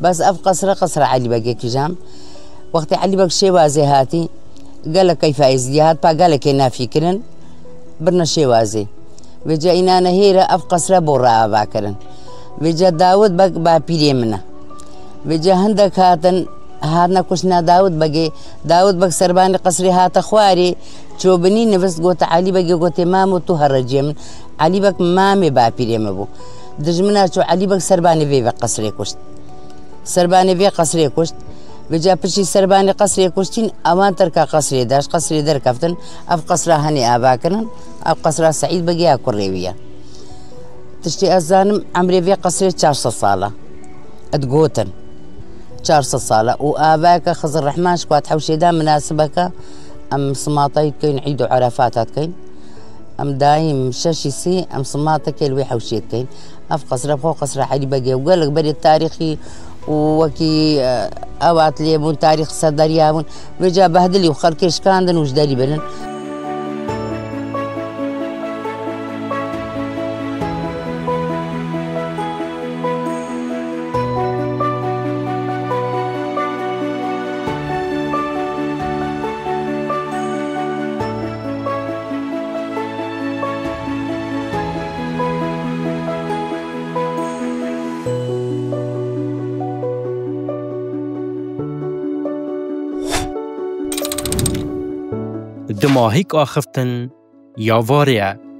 بس اف قصر علي بقى كجام وقت علي بقى شوازي هاتي قال لك كيف ازدياد با قال لك انا فكرن برنا شوازي بجا انا نهيره اف قصر برا باكرن بجا داود بق با بيريمنا بجا هندك هاتنا كشنا داود بق سرباني قصري هات اخواري تشوبني نفس قوت علي بقى قوت مامو تهرجم علي بق مامي با بيريم ابو دجمنا شو علي بق سرباني في قصري كشت سرباني في قصري كشت بجا بشي سرباني قصري كشتين امان تركا قصري داش قصري در كفتن اف قصرا هني اباكرن اف قصرا سعيد بقي كوريويا تشتي ازانم عمري في قصري 400 صاله اتقوتن 400 صاله واباك خزر الرحمن شكوات حوشي دا مناسبك ام صماطي كاين عيدو عرفات كاين ام دايم شاشي سي ام صماطك الوي حوشي كاين اف قصر فوق قصر علي بقي وقال لك بري التاريخي وكي اوات ليبون تاريخ صدريابون بجا بهدلي وخلكيش كاندن وجدالي بنن دماهيك آخفتن يا فاريا